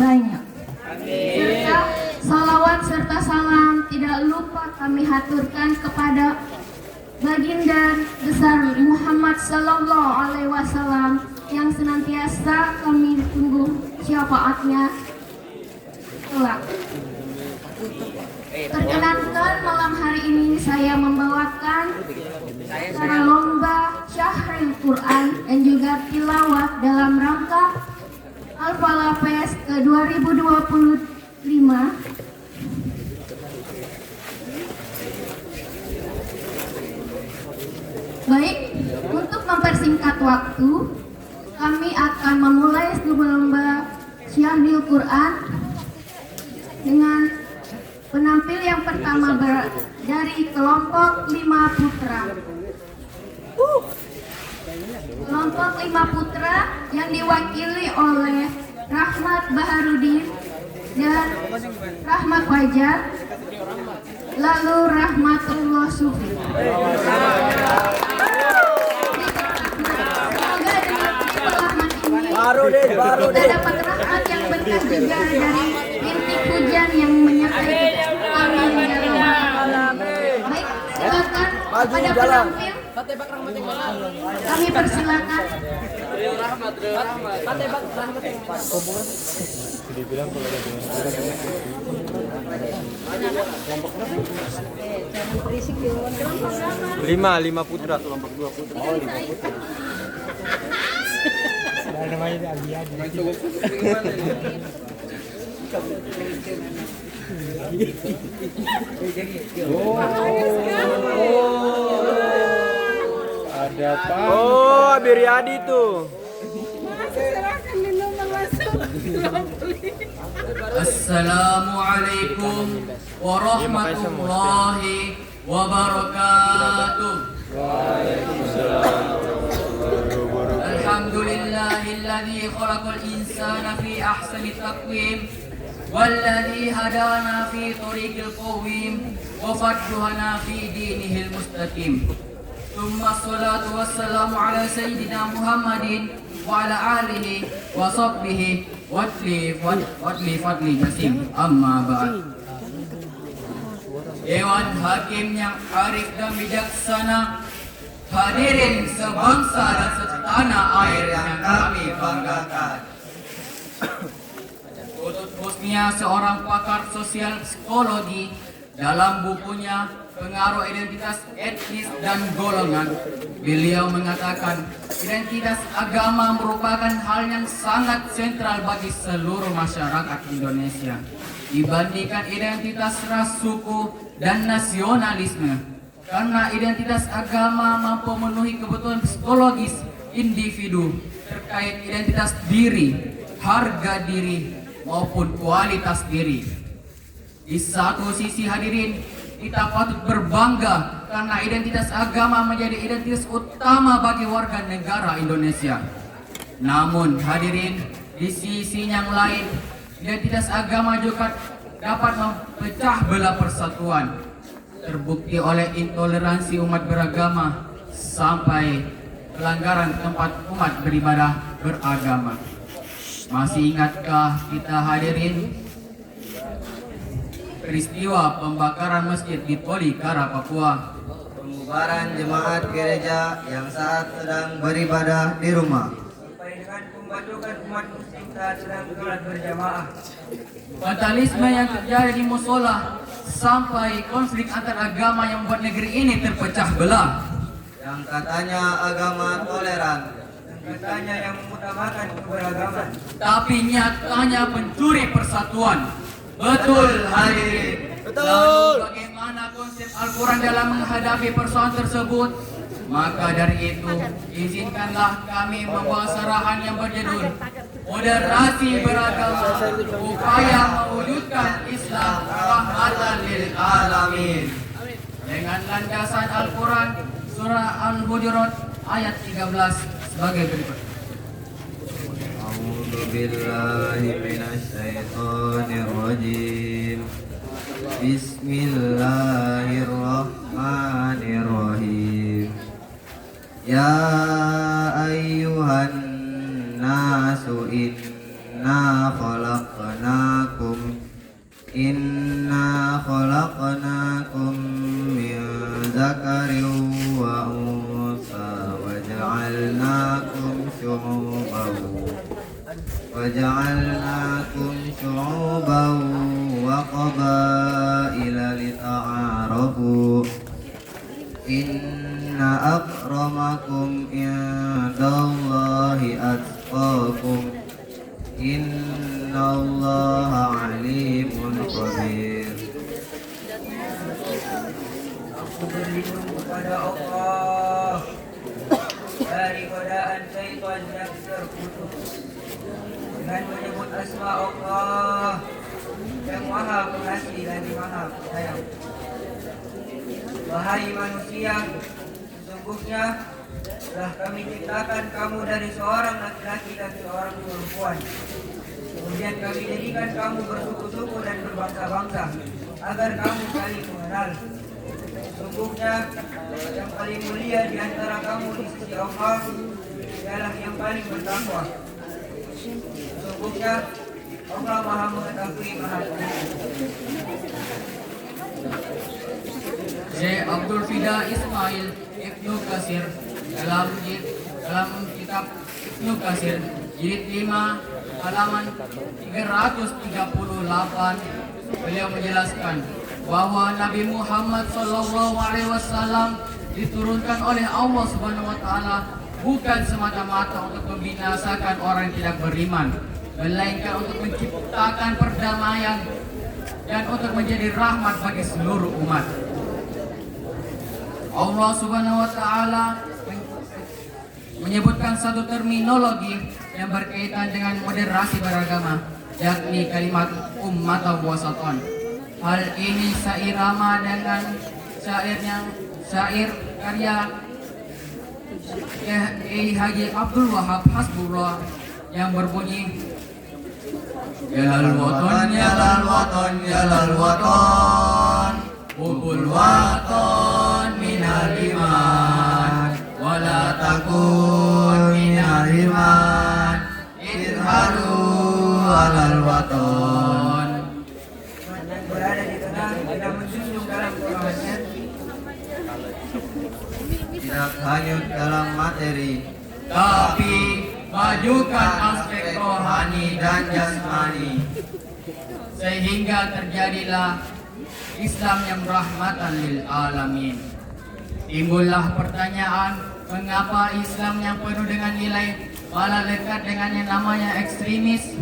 banyak. Serta salawat serta salam tidak lupa kami haturkan kepada Baginda besar Muhammad Sallallahu Alaihi Wasallam yang senantiasa kami tunggu syafaatnya kelak. Perkenankan malam hari ini saya membawakan acara lomba Syahrul Quran dan juga tilawah dalam rangka Al-Falah Fest ke 2025. Baik, untuk mempersingkat waktu, kami akan memulai lomba Syahrul Quran dengan penampil yang pertama dari kelompok 5 putra. Kelompok 5 putra yang diwakili oleh Rahmat Baharudin dan Rahmat Fajar, lalu Rahmatullah Sufi. Semoga dengan rahmat ini kita dapat rahmat yang benar juga dari bintik hujan yang menyertai kita. Amin ya rabbal alamin. Baik, silakan pada penampil. Kami persilakan. Lima putra. Kelompok 2 putra. Oh, 5 putra. Namanya Agi-Agi. Ada apa? Oh, Abiriadi tuh. Assalamualaikum warahmatullahi wabarakatuh. Alhamdulillahilladzi khalaqal insana fi ahsani taqwim walladzi hadana fi thoriqil qawim wa faddahana fi dinihil mustaqim. Tsumma sholatu wassalamu ala sayyidina Muhammadin wa ala alihi wa sahbihi watli fadli jasim. Amma ba'd. Dewan Hakim yang arif dan bijaksana, hadirin sebangsa dan setanah air yang kami banggakan. Utut Husnia, seorang pakar sosial psikologi, dalam bukunya Pengaruh Identitas Etnis dan Golongan, beliau mengatakan identitas agama merupakan hal yang sangat sentral bagi seluruh masyarakat Indonesia dibandingkan identitas ras, suku, dan nasionalisme, karena identitas agama mampu memenuhi kebutuhan psikologis individu terkait identitas diri, harga diri, maupun kualitas diri. Di satu sisi hadirin, kita patut berbangga karena identitas agama menjadi identitas utama bagi warga negara Indonesia. Namun hadirin, di sisi yang lain, identitas agama juga dapat memecah belah persatuan, terbukti oleh intoleransi umat beragama sampai pelanggaran tempat umat beribadah beragama. Masih ingatkah kita hadirin peristiwa pembakaran masjid di Tolikara, Papua? Pembubaran jemaat gereja yang saat sedang beribadah di rumah. Sampai dengan pembacokan umat muslim saat sedang sholat berjamaah. Vandalisme yang terjadi di musola sampai konflik antar agama yang membuat negeri ini terpecah belah. Yang katanya agama toleran, Katanya yang mengutamakan keberagaman, Tapi nyatanya pencuri persatuan. Betul hadirin. Betul. Lalu bagaimana konsep Al-Quran dalam menghadapi persoalan tersebut? Maka dari itu, izinkanlah kami membawa sarahan yang berjudul Moderasi Beragama, Upaya Mewujudkan Islam Rahmatan lil Alamin, dengan landasan Al-Quran Surah Al-Hujurat ayat 13 sebagai berikut. A'udzu billahi minasyaitonir rajim. Bismillahirrahmanirrahim. Ya ayyuhan nasu inna khalaqna وجعلناكم شعوبا وقبائل لتعارفوا إن أكرمكم عند الله أتقاكم إن الله عليم خبير. Aku berlindung kepada Allah dari godaan syaitan yang terkutuk dengan menyebut asma Allah yang maha pengasih lagi maha penyayang. Wahai manusia, sesungguhnya telah kami ciptakan kamu dari seorang laki-laki dan seorang perempuan. Kemudian kami jadikan kamu bersuku-suku dan berbangsa-bangsa agar kamu saling mengenal. Sesungguhnya yang paling mulia di antara kamu di sisi Allah ialah yang paling bertakwa. Sesungguhnya Allah Maha Mengetahui, Maha Penyayang. Syekh Abdul Fida Ismail Ibnu Katsir dalam kitab Ibnu Katsir jilid 5 halaman 338 beliau menjelaskan bahwa Nabi Muhammad SAW diturunkan oleh Allah Subhanahu wa taala bukan semata-mata untuk membinasakan orang yang tidak beriman, melainkan untuk menciptakan perdamaian dan untuk menjadi rahmat bagi seluruh umat. Allah Subhanahu wa taala menyebutkan satu terminologi yang berkaitan dengan moderasi beragama, yakni kalimat ummatan wasatan. Hal ini seirama dengan syair karya Kiai Haji Abdul Wahab Hasbullah yang berbunyi Yalal waton, yalal waton, yalal waton, hubul waton minal iman, wala takun minal iman, idharu alal waton. Dan berada di tengah tidak menjunjung dalam kelemahannya, Tidak hanyut dalam materi, tapi majukan aspek rohani dan jasmani, sehingga terjadilah Islam yang rahmatan lil alamin. Timbullah pertanyaan, mengapa Islam yang penuh dengan nilai malah dekat dengan yang namanya ekstremis?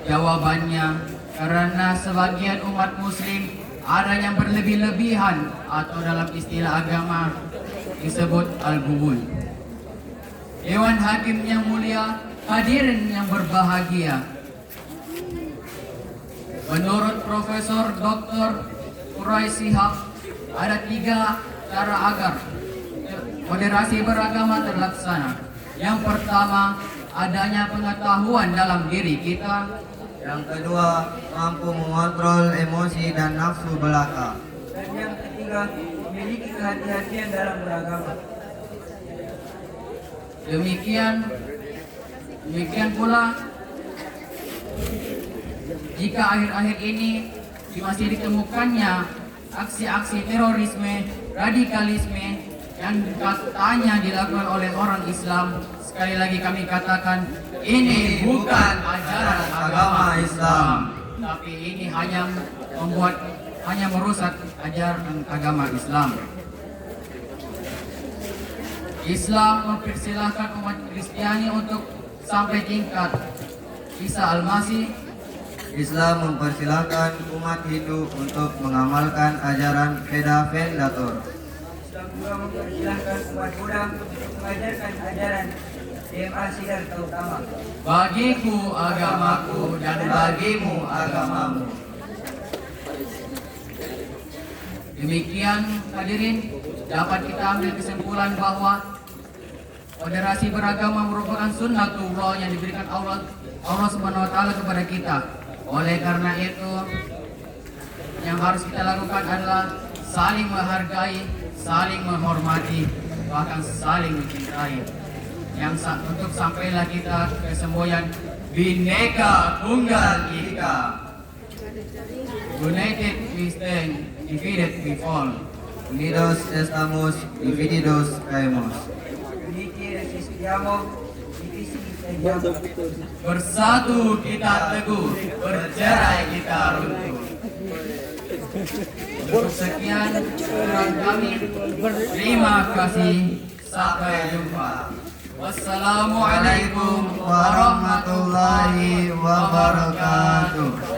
Jawabannya, karena sebagian umat muslim ada yang berlebih-lebihan atau dalam istilah agama disebut al-gubul. Dewan Hakim yang mulia, hadirin yang berbahagia. Menurut Profesor Dr. Quraish Shihab, ada 3 cara agar moderasi beragama terlaksana. Yang pertama, adanya pengetahuan dalam diri kita. yang kedua mampu mengontrol emosi dan nafsu belaka, dan yang ketiga memiliki kehati-hatian dalam beragama. Demikian pula jika akhir-akhir ini masih ditemukannya aksi-aksi terorisme, radikalisme yang katanya dilakukan oleh orang Islam, sekali lagi kami katakan ini bukan ajaran agama Islam, tapi ini hanya merusak ajaran agama Islam. Islam mempersilahkan umat Kristiani untuk sampai tingkat Isa Al-Masih. Islam mempersilahkan umat Hindu untuk mengamalkan ajaran Veda Vendator. Islam juga mempersilahkan umat Buddha untuk mengajarkan ajaran DMA Siddhar Gautama. Bagiku agamaku dan bagimu agamamu. Demikian hadirin, dapat kita ambil kesimpulan bahwa moderasi beragama merupakan sunnatullah yang diberikan Allah Subhanahu wa taala kepada kita. Oleh karena itu, yang harus kita lakukan adalah saling menghargai, saling menghormati, bahkan saling mencintai. Untuk sampailah kita ke semboyan Bhinneka Tunggal Ika. United we stand, divided we fall. Unidos estamos, divididos caemos. Uniti resistiamo, divisi Bersatu kita teguh, bercerai kita runtuh. Cukup sekian kami. Terima kasih. Sampai jumpa. Wassalamualaikum warahmatullahi wabarakatuh.